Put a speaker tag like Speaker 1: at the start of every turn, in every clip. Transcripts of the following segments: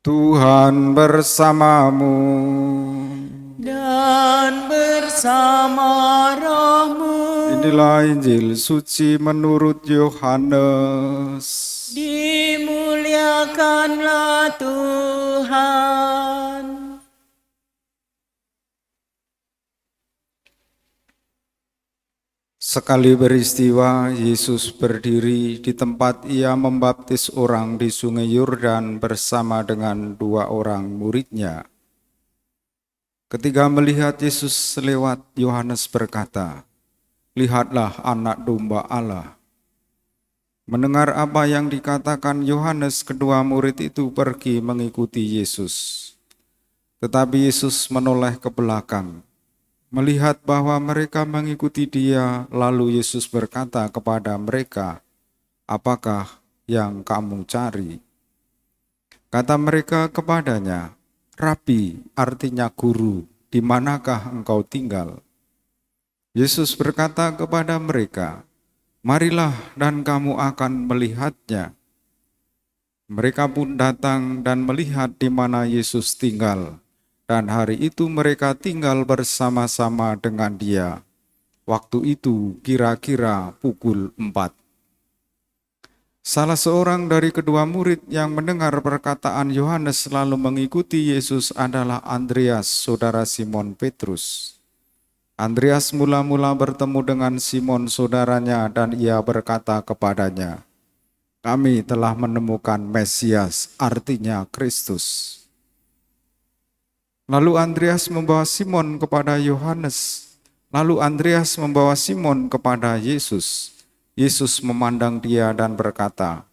Speaker 1: Tuhan bersamamu.
Speaker 2: Dan bersama rohmu.
Speaker 1: Inilah Injil suci menurut Yohanes.
Speaker 2: Dimuliakanlah Tuhan.
Speaker 1: Sekali beristiwa, Yesus berdiri di tempat ia membaptis orang di sungai Yordan bersama dengan 2 orang muridnya. Ketika melihat Yesus lewat, Yohanes berkata, "Lihatlah anak domba Allah." Mendengar apa yang dikatakan Yohanes, kedua murid itu pergi mengikuti Yesus. Tetapi Yesus menoleh ke belakang, melihat bahwa mereka mengikuti dia, lalu Yesus berkata kepada mereka, "Apakah yang kamu cari?" Kata mereka kepadanya, "Rabi," artinya guru, "di manakah engkau tinggal?" Yesus berkata kepada mereka, "Marilah dan kamu akan melihatnya." Mereka pun datang dan melihat di mana Yesus tinggal, dan hari itu mereka tinggal bersama-sama dengan dia. Waktu itu kira-kira pukul 4. Salah seorang dari kedua murid yang mendengar perkataan Yohanes lalu mengikuti Yesus adalah Andreas, saudara Simon Petrus. Andreas mula-mula bertemu dengan Simon saudaranya dan ia berkata kepadanya, "Kami telah menemukan Mesias," artinya Kristus. Lalu Andreas membawa Simon kepada Yohanes. Lalu Andreas membawa Simon kepada Yesus. Yesus memandang dia dan berkata,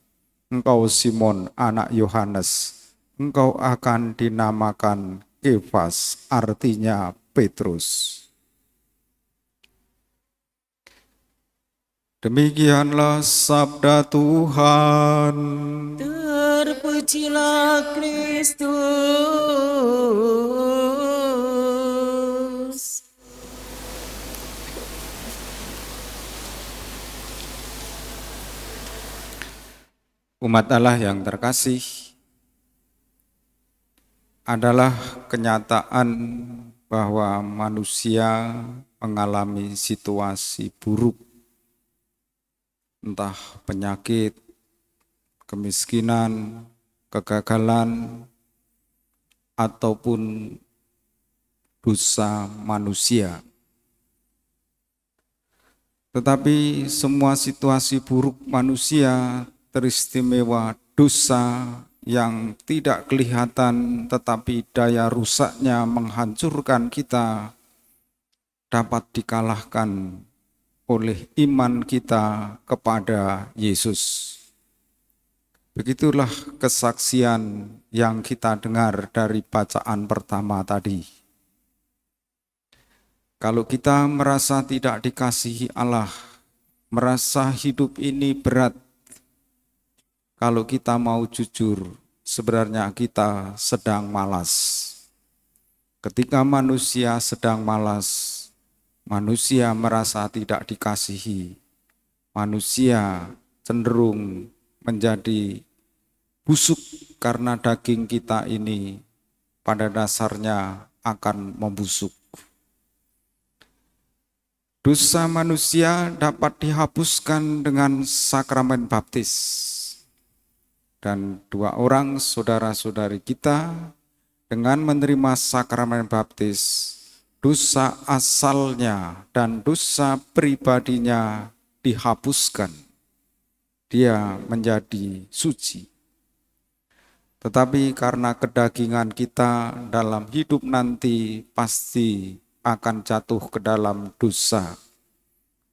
Speaker 1: "Engkau Simon, anak Yohanes, engkau akan dinamakan Kefas," artinya Petrus. Demikianlah sabda Tuhan.
Speaker 2: Terpujilah Kristus.
Speaker 1: Umat Allah yang terkasih, adalah kenyataan bahwa manusia mengalami situasi buruk, entah penyakit, kemiskinan, kegagalan, ataupun dosa manusia. Tetapi semua situasi buruk manusia, teristimewa dosa yang tidak kelihatan tetapi daya rusaknya menghancurkan kita, dapat dikalahkan oleh iman kita kepada Yesus. Begitulah kesaksian yang kita dengar dari bacaan pertama tadi. Kalau kita merasa tidak dikasihi Allah, merasa hidup ini berat, kalau kita mau jujur, sebenarnya kita sedang malas. Ketika manusia sedang malas, manusia merasa tidak dikasihi, manusia cenderung menjadi busuk karena daging kita ini pada dasarnya akan membusuk. Dosa manusia dapat dihapuskan dengan sakramen baptis. Dan 2 orang saudara-saudari kita dengan menerima sakramen baptis, dosa asalnya dan dosa pribadinya dihapuskan. Dia menjadi suci. Tetapi karena kedagingan kita dalam hidup nanti pasti akan jatuh ke dalam dosa.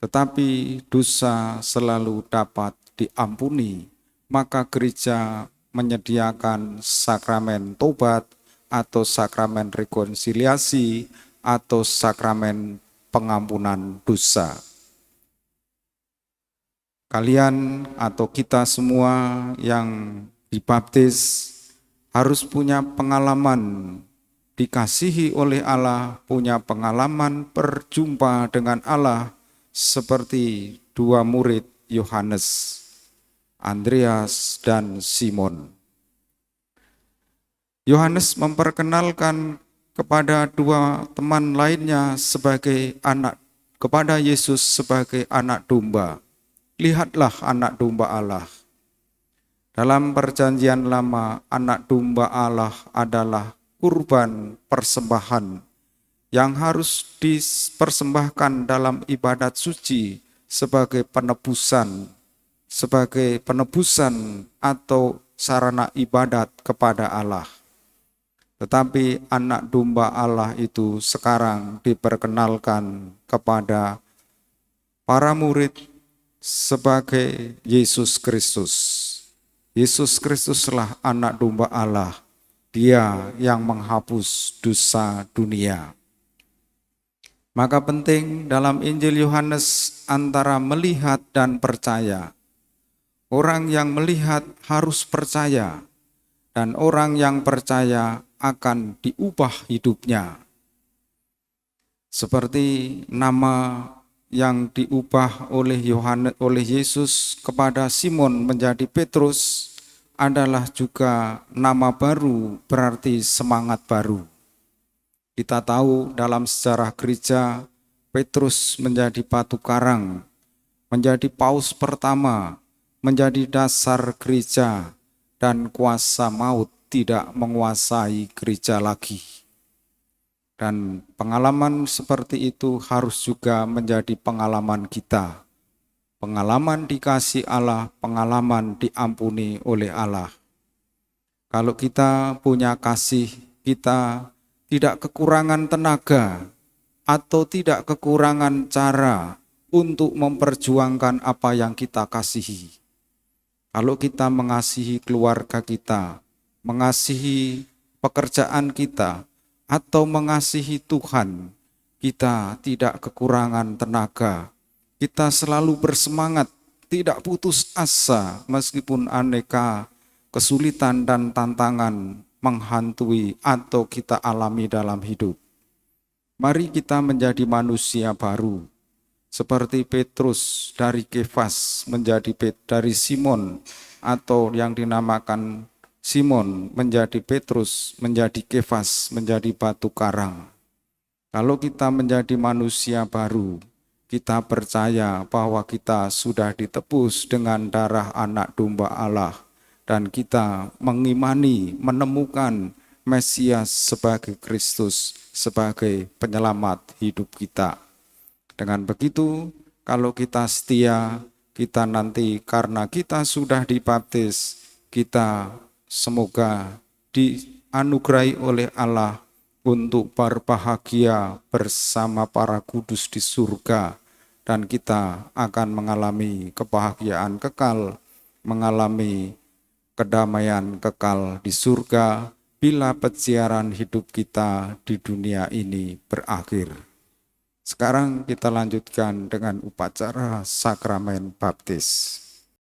Speaker 1: Tetapi dosa selalu dapat diampuni, maka gereja menyediakan sakramen tobat atau sakramen rekonsiliasi atau sakramen pengampunan dosa. Kalian atau kita semua yang dibaptis harus punya pengalaman dikasihi oleh Allah, punya pengalaman berjumpa dengan Allah seperti 2 murid Yohanes, Andreas dan Simon. Yohanes memperkenalkan kepada dua teman lainnya sebagai anak, kepada Yesus sebagai anak domba. Lihatlah anak domba Allah. Dalam perjanjian lama, anak domba Allah adalah kurban persembahan yang harus dipersembahkan dalam ibadat suci sebagai penebusan atau sarana ibadat kepada Allah. Tetapi anak domba Allah itu sekarang diperkenalkan kepada para murid sebagai Yesus Kristus. Yesus Kristuslah anak domba Allah, Dia yang menghapus dosa dunia. Maka penting dalam Injil Yohanes antara melihat dan percaya. Orang yang melihat harus percaya, dan orang yang percaya akan diubah hidupnya. Seperti nama yang diubah oleh Yesus kepada Simon menjadi Petrus adalah juga nama baru, berarti semangat baru. Kita tahu dalam sejarah gereja, Petrus menjadi batu karang, menjadi paus pertama, menjadi dasar gereja, dan kuasa maut tidak menguasai gereja lagi. Dan pengalaman seperti itu harus juga menjadi pengalaman kita. Pengalaman dikasih Allah, pengalaman diampuni oleh Allah. Kalau kita punya kasih, kita tidak kekurangan tenaga atau tidak kekurangan cara untuk memperjuangkan apa yang kita kasihi. Kalau kita mengasihi keluarga kita, mengasihi pekerjaan kita, atau mengasihi Tuhan, kita tidak kekurangan tenaga. Kita selalu bersemangat, tidak putus asa meskipun aneka kesulitan dan tantangan menghantui atau kita alami dalam hidup. Mari kita menjadi manusia baru, seperti Petrus dari Kefas dari Simon, atau yang dinamakan Simon menjadi Petrus, menjadi Kefas, menjadi batu karang. Kalau kita menjadi manusia baru, kita percaya bahwa kita sudah ditebus dengan darah anak domba Allah, dan kita mengimani, menemukan Mesias sebagai Kristus, sebagai penyelamat hidup kita. Dengan begitu, kalau kita setia, kita nanti karena kita sudah dibaptis, kita semoga dianugerahi oleh Allah untuk berbahagia bersama para kudus di surga, dan kita akan mengalami kebahagiaan kekal, mengalami kedamaian kekal di surga bila peziaran hidup kita di dunia ini berakhir. Sekarang kita lanjutkan dengan upacara sakramen baptis.